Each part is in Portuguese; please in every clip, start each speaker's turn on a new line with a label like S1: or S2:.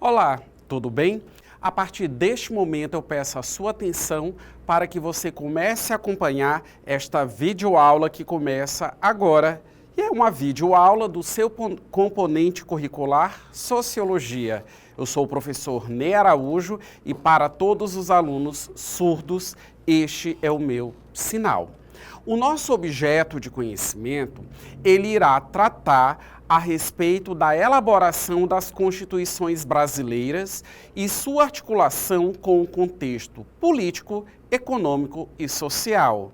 S1: Olá, tudo bem? A partir deste momento eu peço a sua atenção para que você comece a acompanhar esta videoaula que começa agora. E é uma videoaula do seu componente curricular Sociologia. Eu sou o professor Ney Araújo e para todos os alunos surdos, este é o meu sinal. O nosso objeto de conhecimento, ele irá tratar a respeito da elaboração das constituições brasileiras e sua articulação com o contexto político, econômico e social.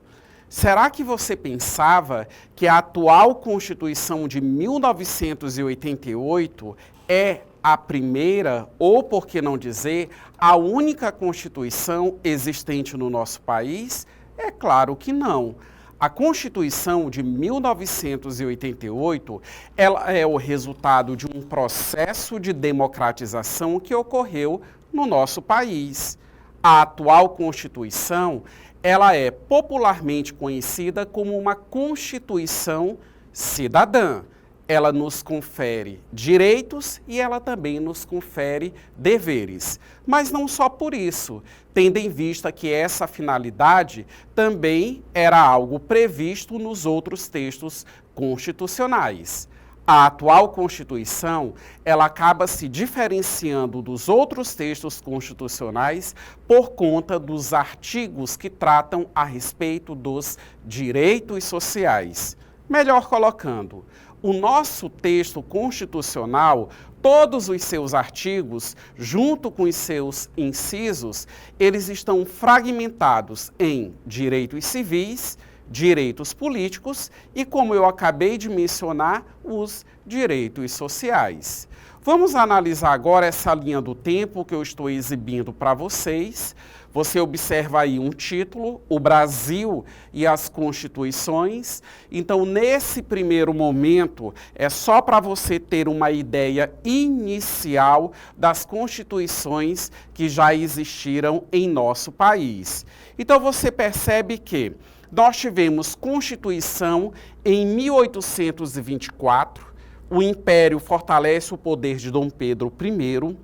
S1: Será que você pensava que a atual Constituição de 1988 é a primeira, ou por que não dizer, a única Constituição existente no nosso país? É claro que não. A Constituição de 1988, ela é o resultado de um processo de democratização que ocorreu no nosso país. A atual Constituição, ela é popularmente conhecida como uma Constituição cidadã. Ela nos confere direitos e ela também nos confere deveres. Mas não só por isso, tendo em vista que essa finalidade também era algo previsto nos outros textos constitucionais. A atual Constituição, ela acaba se diferenciando dos outros textos constitucionais por conta dos artigos que tratam a respeito dos direitos sociais. Melhor colocando, o nosso texto constitucional, todos os seus artigos, junto com os seus incisos, eles estão fragmentados em direitos civis, direitos políticos e, como eu acabei de mencionar, os direitos sociais. Vamos analisar agora essa linha do tempo que eu estou exibindo para vocês. Você observa aí um título, O Brasil e as Constituições. Então, nesse primeiro momento, é só para você ter uma ideia inicial das constituições que já existiram em nosso país. Então, você percebe que nós tivemos Constituição em 1824, o Império fortalece o poder de Dom Pedro I,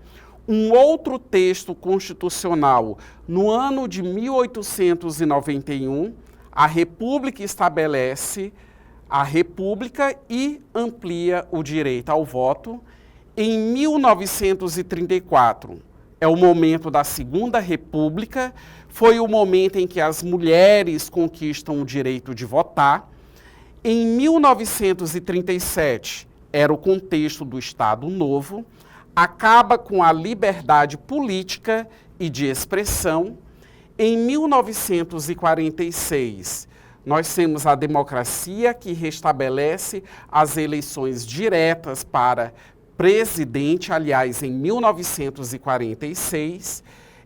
S1: um outro texto constitucional no ano de 1891, a República estabelece a República e amplia o direito ao voto. Em 1934, é o momento da Segunda República, foi o momento em que as mulheres conquistam o direito de votar. Em 1937, era o contexto do Estado Novo, acaba com a liberdade política e de expressão. Em 1946, nós temos a democracia que restabelece as eleições diretas para presidente, aliás, em 1946.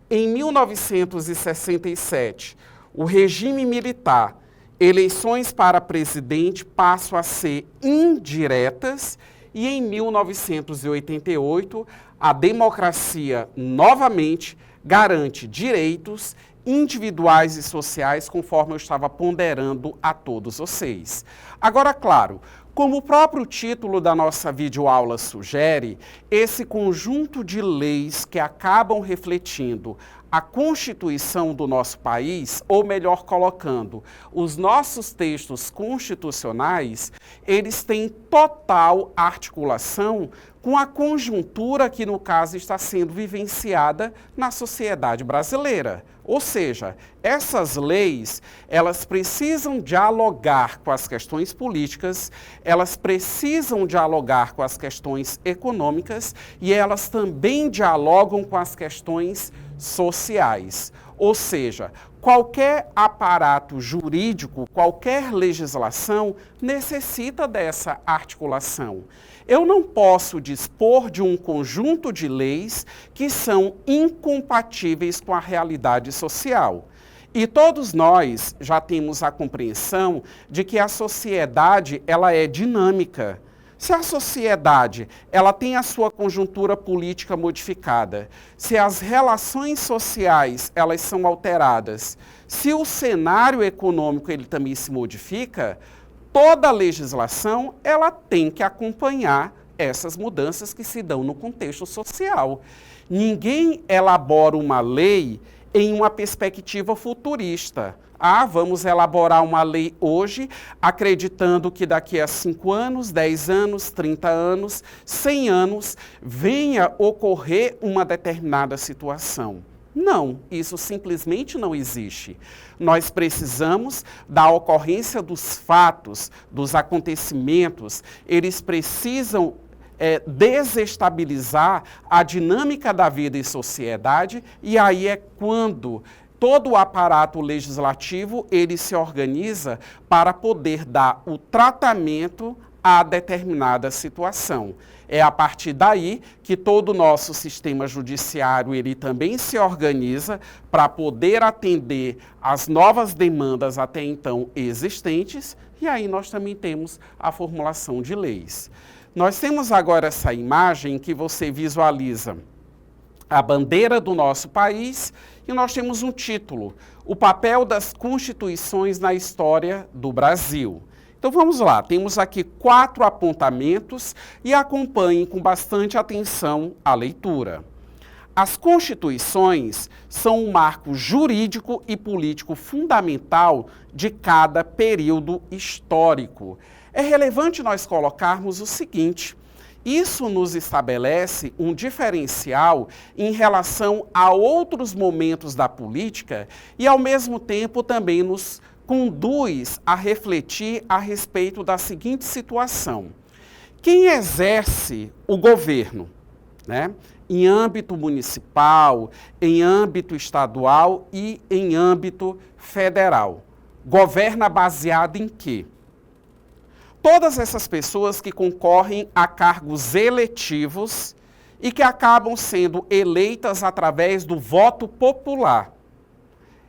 S1: Em 1967, o regime militar, eleições para presidente passam a ser indiretas e em 1988 a democracia novamente garante direitos individuais e sociais, conforme eu estava ponderando a todos vocês. Agora, claro, como o próprio título da nossa videoaula sugere, esse conjunto de leis que acabam refletindo a Constituição do nosso país, ou melhor colocando, os nossos textos constitucionais, eles têm total articulação com a conjuntura que, no caso, está sendo vivenciada na sociedade brasileira. Ou seja, essas leis, elas precisam dialogar com as questões políticas, elas precisam dialogar com as questões econômicas e elas também dialogam com as questões sociais. Ou seja, qualquer aparato jurídico, qualquer legislação necessita dessa articulação. Eu não posso dispor de um conjunto de leis que são incompatíveis com a realidade social. E todos nós já temos a compreensão de que a sociedade, ela é dinâmica. Se a sociedade ela tem a sua conjuntura política modificada, se as relações sociais elas são alteradas, se o cenário econômico ele também se modifica, toda a legislação ela tem que acompanhar essas mudanças que se dão no contexto social. Ninguém elabora uma lei em uma perspectiva futurista. Vamos elaborar uma lei hoje, acreditando que daqui a 5 anos, 10 anos, 30 anos, 100 anos, venha ocorrer uma determinada situação. Não, isso simplesmente não existe. Nós precisamos da ocorrência dos fatos, dos acontecimentos, eles precisam desestabilizar a dinâmica da vida e sociedade, e aí é quando todo o aparato legislativo ele se organiza para poder dar o tratamento a determinada situação. É a partir daí que todo o nosso sistema judiciário ele também se organiza para poder atender às novas demandas até então existentes, e aí nós também temos a formulação de leis. Nós temos agora essa imagem que você visualiza a bandeira do nosso país e nós temos um título, o papel das constituições na história do Brasil. Então vamos lá, temos aqui 4 apontamentos e acompanhem com bastante atenção a leitura. As constituições são um marco jurídico e político fundamental de cada período histórico. É relevante nós colocarmos o seguinte: isso nos estabelece um diferencial em relação a outros momentos da política e, ao mesmo tempo, também nos conduz a refletir a respeito da seguinte situação. Quem exerce o governo, né, em âmbito municipal, em âmbito estadual e em âmbito federal, governa baseado em quê? Todas essas pessoas que concorrem a cargos eletivos e que acabam sendo eleitas através do voto popular,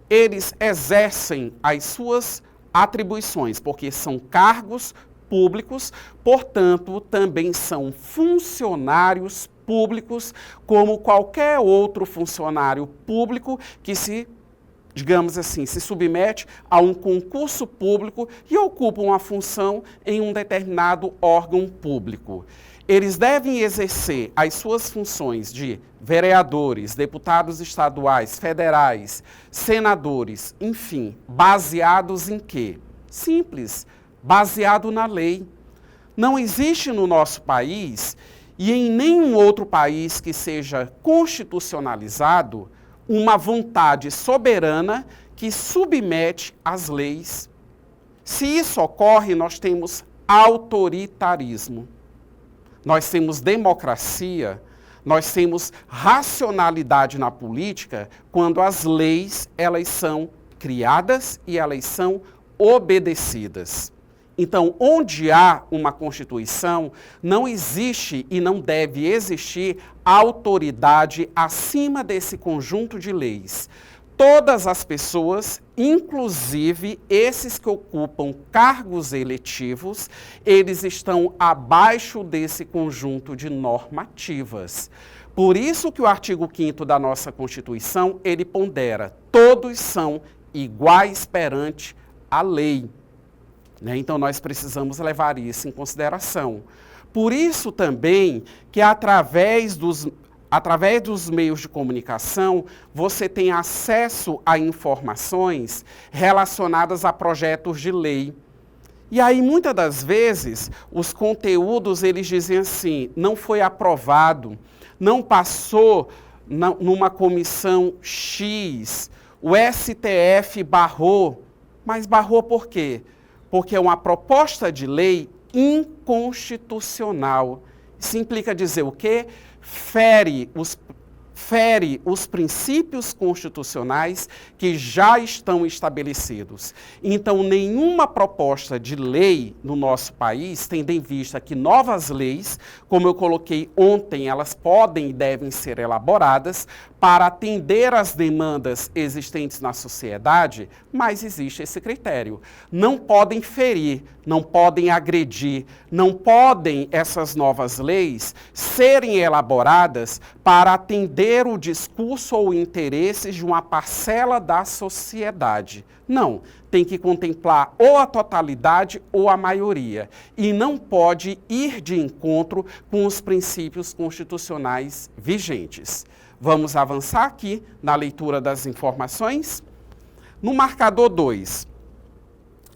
S1: eles exercem as suas atribuições, porque são cargos públicos, portanto, também são funcionários públicos, como qualquer outro funcionário público que digamos assim, se submete a um concurso público e ocupa uma função em um determinado órgão público. Eles devem exercer as suas funções de vereadores, deputados estaduais, federais, senadores, enfim, baseados em quê? Simples, baseado na lei. Não existe no nosso país e em nenhum outro país que seja constitucionalizado uma vontade soberana que submete às leis. Se isso ocorre, nós temos autoritarismo. Nós temos democracia, nós temos racionalidade na política quando as leis, elas são criadas e elas são obedecidas. Então, onde há uma Constituição, não existe e não deve existir autoridade acima desse conjunto de leis. Todas as pessoas, inclusive esses que ocupam cargos eletivos, eles estão abaixo desse conjunto de normativas. Por isso que o artigo 5º da nossa Constituição, ele pondera, todos são iguais perante a lei. Então, nós precisamos levar isso em consideração. Por isso também que através dos meios de comunicação, você tem acesso a informações relacionadas a projetos de lei. E aí, muitas das vezes, os conteúdos, eles dizem assim, não foi aprovado, não passou numa comissão X, o STF barrou. Mas barrou por quê? Porque é uma proposta de lei inconstitucional. Isso implica dizer o quê? Fere os princípios constitucionais que já estão estabelecidos. Então, nenhuma proposta de lei no nosso país, tendo em vista que novas leis, como eu coloquei ontem, elas podem e devem ser elaboradas para atender às demandas existentes na sociedade, mas existe esse critério. Não podem ferir, não podem agredir, não podem essas novas leis serem elaboradas para atender o discurso ou interesses de uma parcela da sociedade. Não, tem que contemplar ou a totalidade ou a maioria. E não pode ir de encontro com os princípios constitucionais vigentes. Vamos avançar aqui na leitura das informações. No marcador 2,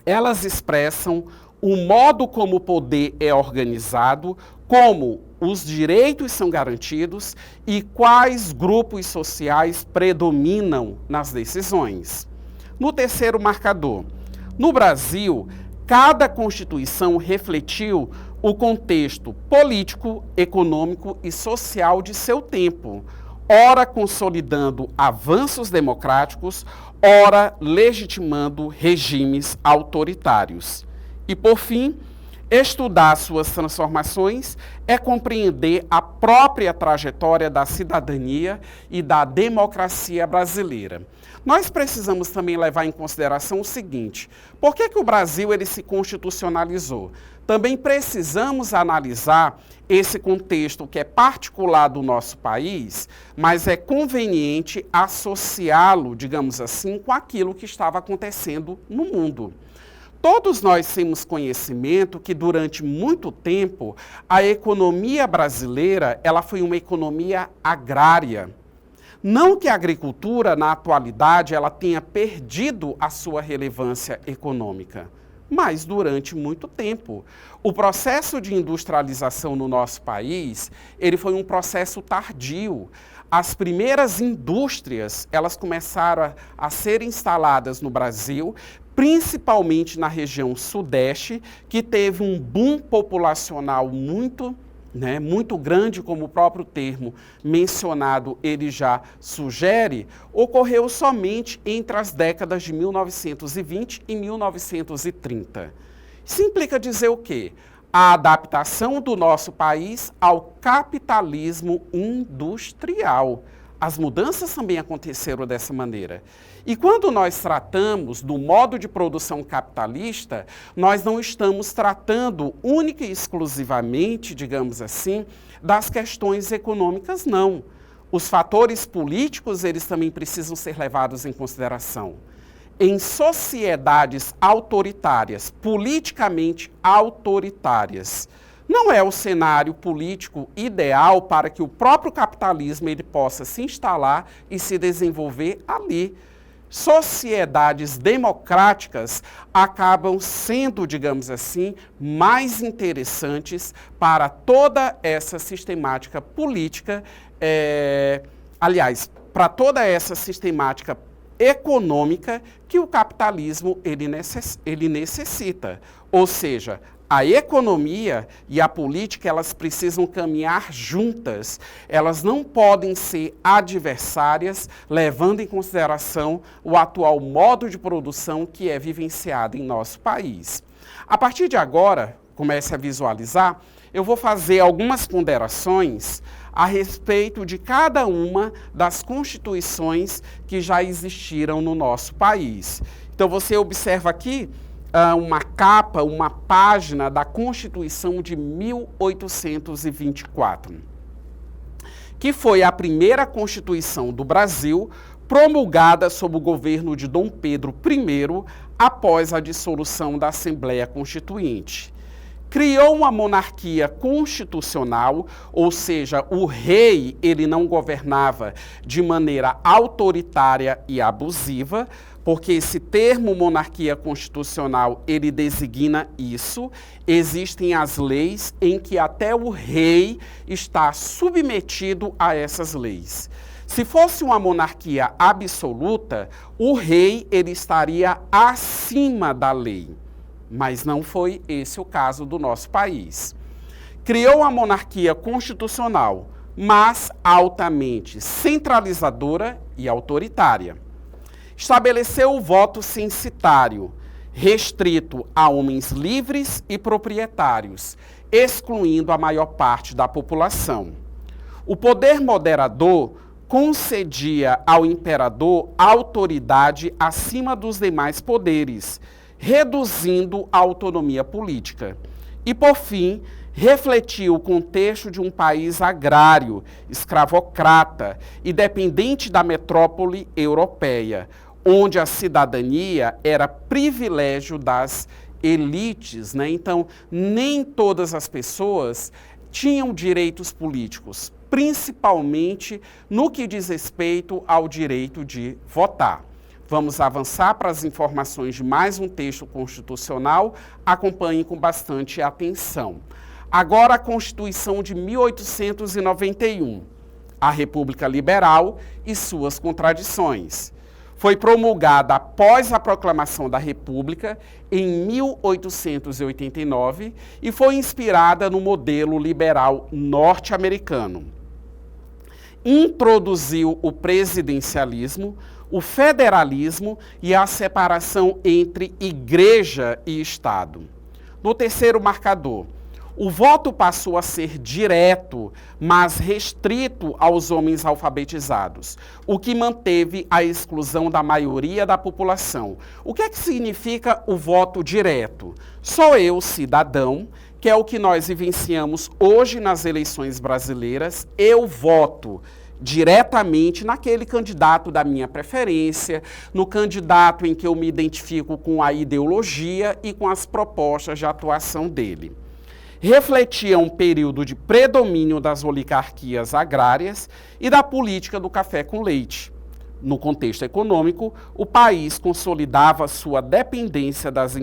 S1: elas expressam o modo como o poder é organizado, como os direitos são garantidos e quais grupos sociais predominam nas decisões. No terceiro marcador, no Brasil, cada Constituição refletiu o contexto político, econômico e social de seu tempo, ora consolidando avanços democráticos, ora legitimando regimes autoritários. E, por fim, estudar suas transformações é compreender a própria trajetória da cidadania e da democracia brasileira. Nós precisamos também levar em consideração o seguinte: por que o Brasil ele se constitucionalizou? Também precisamos analisar esse contexto que é particular do nosso país, mas é conveniente associá-lo, digamos assim, com aquilo que estava acontecendo no mundo. Todos nós temos conhecimento que durante muito tempo a economia brasileira ela foi uma economia agrária. Não que a agricultura, na atualidade, ela tenha perdido a sua relevância econômica, mas durante muito tempo. O processo de industrialização no nosso país, ele foi um processo tardio. As primeiras indústrias, elas começaram a ser instaladas no Brasil, principalmente na região sudeste, que teve um boom populacional muito grande, como o próprio termo mencionado ele já sugere, ocorreu somente entre as décadas de 1920 e 1930. Isso implica dizer o quê? A adaptação do nosso país ao capitalismo industrial. As mudanças também aconteceram dessa maneira. E quando nós tratamos do modo de produção capitalista, nós não estamos tratando única e exclusivamente, digamos assim, das questões econômicas, não. Os fatores políticos, eles também precisam ser levados em consideração. Em sociedades autoritárias, politicamente autoritárias, não é o cenário político ideal para que o próprio capitalismo ele possa se instalar e se desenvolver ali. Sociedades democráticas acabam sendo, digamos assim, mais interessantes para toda essa sistemática política, para toda essa sistemática econômica que o capitalismo ele necessita. Ou seja, a economia e a política, elas precisam caminhar juntas. Elas não podem ser adversárias, levando em consideração o atual modo de produção que é vivenciado em nosso país. A partir de agora, comece a visualizar, eu vou fazer algumas ponderações a respeito de cada uma das constituições que já existiram no nosso país. Então, você observa aqui uma capa, uma página da Constituição de 1824, que foi a primeira Constituição do Brasil promulgada sob o governo de Dom Pedro I após a dissolução da Assembleia Constituinte. Criou uma monarquia constitucional, ou seja, o rei ele não governava de maneira autoritária e abusiva, porque esse termo monarquia constitucional, ele designa isso. Existem as leis em que até o rei está submetido a essas leis. Se fosse uma monarquia absoluta, o rei ele estaria acima da lei. Mas não foi esse o caso do nosso país. Criou a monarquia constitucional, mas altamente centralizadora e autoritária. Estabeleceu o voto censitário, restrito a homens livres e proprietários, excluindo a maior parte da população. O poder moderador concedia ao imperador autoridade acima dos demais poderes, reduzindo a autonomia política. E, por fim, refletia o contexto de um país agrário, escravocrata e dependente da metrópole europeia, onde a cidadania era privilégio das elites, né? Então, nem todas as pessoas tinham direitos políticos, principalmente no que diz respeito ao direito de votar. Vamos avançar para as informações de mais um texto constitucional. Acompanhem com bastante atenção. Agora, a Constituição de 1891, a República Liberal e suas contradições. Foi promulgada após a proclamação da República em 1889 e foi inspirada no modelo liberal norte-americano. Introduziu o presidencialismo, o federalismo e a separação entre igreja e Estado. No terceiro marcador, o voto passou a ser direto, mas restrito aos homens alfabetizados, o que manteve a exclusão da maioria da população. O que é que significa o voto direto? Sou eu, cidadão, que é o que nós vivenciamos hoje nas eleições brasileiras, eu voto diretamente naquele candidato da minha preferência, no candidato em que eu me identifico com a ideologia e com as propostas de atuação dele. Refletia um período de predomínio das oligarquias agrárias e da política do café com leite. No contexto econômico, o país consolidava sua dependência das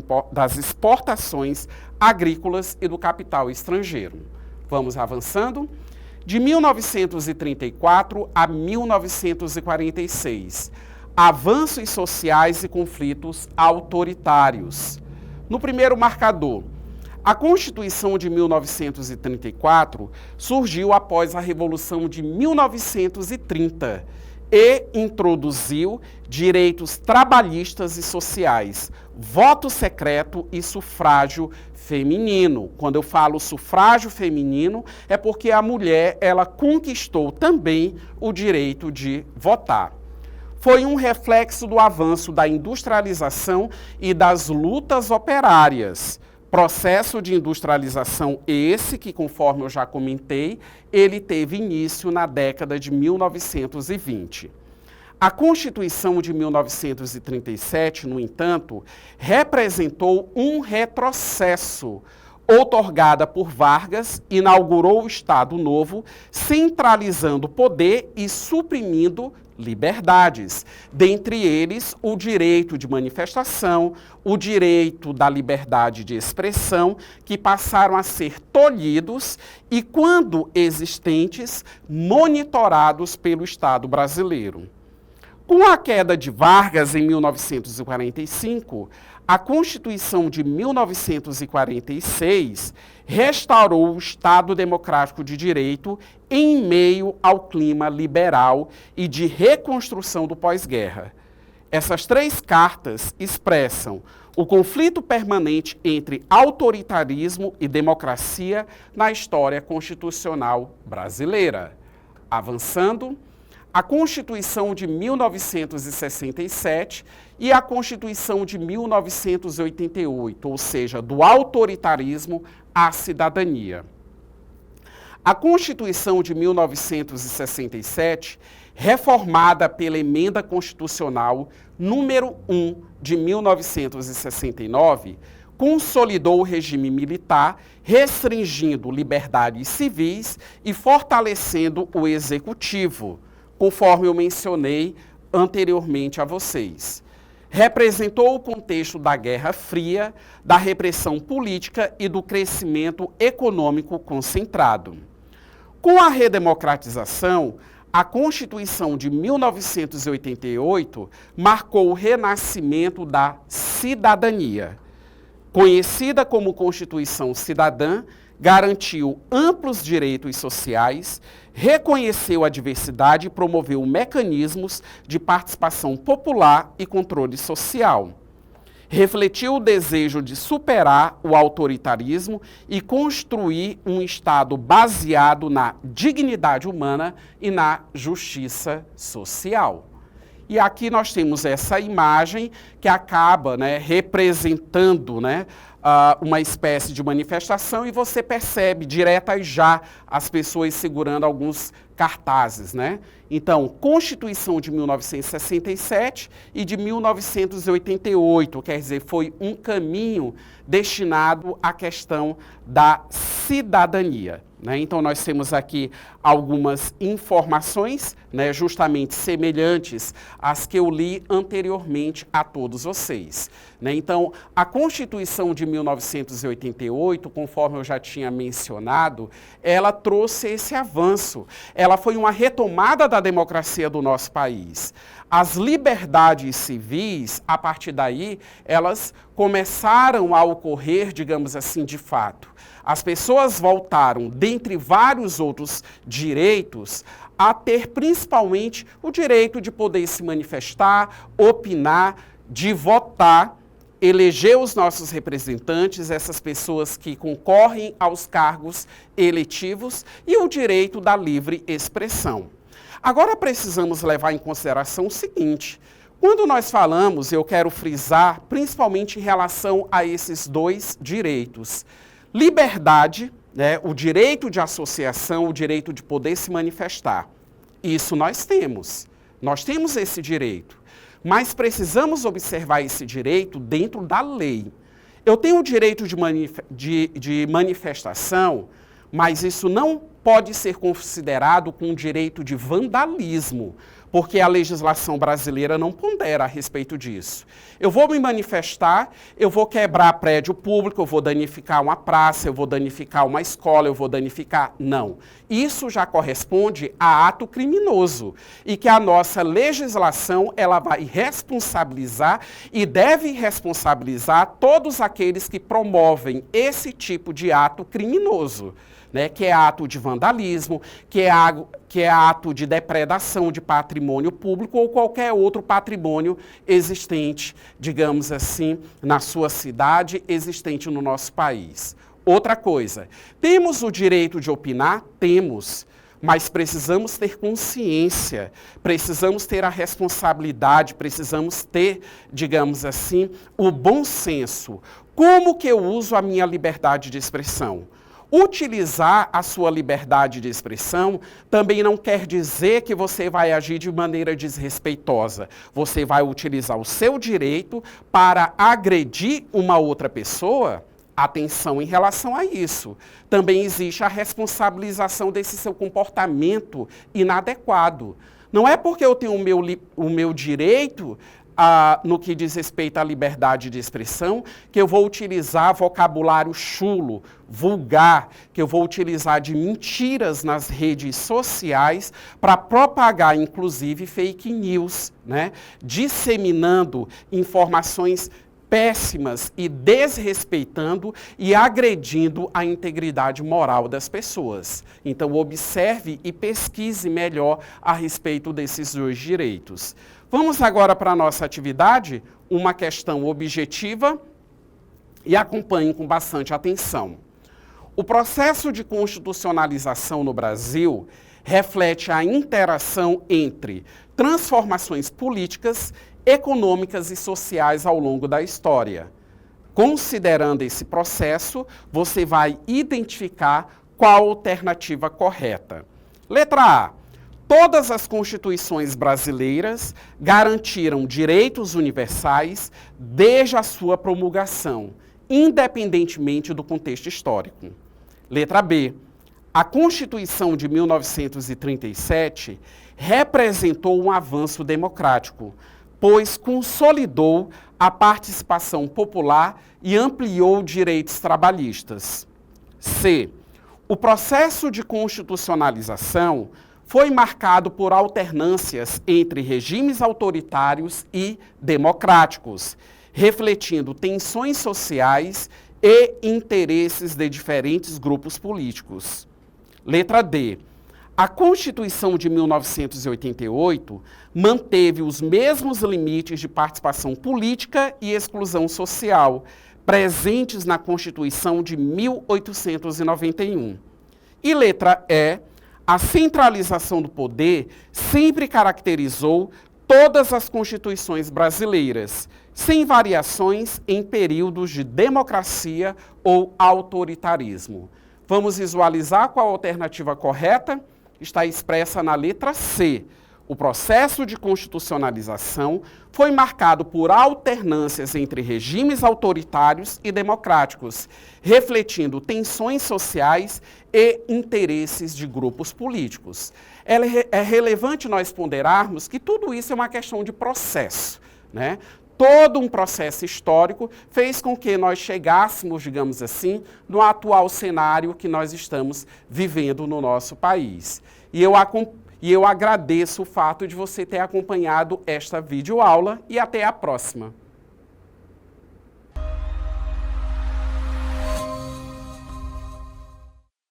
S1: exportações agrícolas e do capital estrangeiro. Vamos avançando? De 1934 a 1946, avanços sociais e conflitos autoritários. No primeiro marcador, a Constituição de 1934 surgiu após a Revolução de 1930 e introduziu direitos trabalhistas e sociais, voto secreto e sufrágio feminino. Quando eu falo sufrágio feminino, é porque a mulher, ela conquistou também o direito de votar. Foi um reflexo do avanço da industrialização e das lutas operárias. Processo de industrialização esse que, conforme eu já comentei, ele teve início na década de 1920. A Constituição de 1937, no entanto, representou um retrocesso. Outorgada por Vargas, inaugurou o Estado Novo, centralizando o poder e suprimindo liberdades, dentre eles o direito de manifestação, o direito da liberdade de expressão, que passaram a ser tolhidos e, quando existentes, monitorados pelo Estado brasileiro. Com a queda de Vargas em 1945, a Constituição de 1946 restaurou o Estado Democrático de Direito em meio ao clima liberal e de reconstrução do pós-guerra. Essas três cartas expressam o conflito permanente entre autoritarismo e democracia na história constitucional brasileira. Avançando, a Constituição de 1967 e a Constituição de 1988, ou seja, do autoritarismo à cidadania. A Constituição de 1967, reformada pela Emenda Constitucional número 1 de 1969, consolidou o regime militar, restringindo liberdades civis e fortalecendo o executivo, conforme eu mencionei anteriormente a vocês. Representou o contexto da Guerra Fria, da repressão política e do crescimento econômico concentrado. Com a redemocratização, a Constituição de 1988 marcou o renascimento da cidadania. Conhecida como Constituição Cidadã, garantiu amplos direitos sociais, reconheceu a diversidade e promoveu mecanismos de participação popular e controle social. refletiu o desejo de superar o autoritarismo e construir um Estado baseado na dignidade humana e na justiça social. E aqui nós temos essa imagem que acaba, né, representando, né, uma espécie de manifestação, e você percebe diretas já as pessoas segurando alguns cartazes, né? Então, Constituição de 1967 e de 1988, quer dizer, foi um caminho destinado à questão da cidadania, né? Então, nós temos aqui algumas informações, né, justamente semelhantes às que eu li anteriormente a todos vocês, né? Então, a Constituição de 1988, conforme eu já tinha mencionado, ela trouxe esse avanço. Ela foi uma retomada da democracia do nosso país. As liberdades civis, a partir daí, elas começaram a ocorrer, digamos assim, de fato. As pessoas voltaram, dentre vários outros direitos, a ter principalmente o direito de poder se manifestar, opinar, de votar, eleger os nossos representantes, essas pessoas que concorrem aos cargos eletivos, e o direito da livre expressão. Agora precisamos levar em consideração o seguinte: quando nós falamos, eu quero frisar, principalmente em relação a esses dois direitos, liberdade, né, o direito de associação, o direito de poder se manifestar, isso nós temos esse direito. Mas precisamos observar esse direito dentro da lei. Eu tenho o direito de manifestação, mas isso não pode ser considerado com um direito de vandalismo, porque a legislação brasileira não pondera a respeito disso. Eu vou me manifestar, eu vou quebrar prédio público, eu vou danificar uma praça, eu vou danificar uma escola, eu vou danificar... Não. Isso já corresponde a ato criminoso e que a nossa legislação ela vai responsabilizar e deve responsabilizar todos aqueles que promovem esse tipo de ato criminoso, né, que é ato de vandalismo, que é ato de depredação de patrimônio público ou qualquer outro patrimônio existente, digamos assim, na sua cidade, existente no nosso país. Outra coisa, temos o direito de opinar? Temos, mas precisamos ter consciência, precisamos ter a responsabilidade, precisamos ter, digamos assim, o bom senso. Como que eu uso a minha liberdade de expressão? Utilizar a sua liberdade de expressão também não quer dizer que você vai agir de maneira desrespeitosa. Você vai utilizar o seu direito para agredir uma outra pessoa. Atenção em relação a isso. Também existe a responsabilização desse seu comportamento inadequado. Não é porque eu tenho o meu direito no que diz respeito à liberdade de expressão, que eu vou utilizar vocabulário chulo, vulgar, que eu vou utilizar de mentiras nas redes sociais para propagar, inclusive, fake news, né? Disseminando informações péssimas e desrespeitando e agredindo a integridade moral das pessoas. Então, observe e pesquise melhor a respeito desses dois direitos. Vamos agora para a nossa atividade, uma questão objetiva, e acompanhe com bastante atenção. O processo de constitucionalização no Brasil reflete a interação entre transformações políticas, econômicas e sociais ao longo da história. Considerando esse processo, você vai identificar qual a alternativa correta. Letra A. Todas as constituições brasileiras garantiram direitos universais desde a sua promulgação, independentemente do contexto histórico. Letra B. A Constituição de 1937 representou um avanço democrático, pois consolidou a participação popular e ampliou direitos trabalhistas. C. O processo de constitucionalização foi marcado por alternâncias entre regimes autoritários e democráticos, refletindo tensões sociais e interesses de diferentes grupos políticos. Letra D. A Constituição de 1988 manteve os mesmos limites de participação política e exclusão social presentes na Constituição de 1891. E letra E, a centralização do poder sempre caracterizou todas as constituições brasileiras, sem variações em períodos de democracia ou autoritarismo. Vamos visualizar qual a alternativa correta? Está expressa na letra C. O processo de constitucionalização foi marcado por alternâncias entre regimes autoritários e democráticos, refletindo tensões sociais e interesses de grupos políticos. É relevante nós ponderarmos que tudo isso é uma questão de processo, né? Todo um processo histórico fez com que nós chegássemos, digamos assim, no atual cenário que nós estamos vivendo no nosso país. E eu agradeço o fato de você ter acompanhado esta videoaula e até a próxima.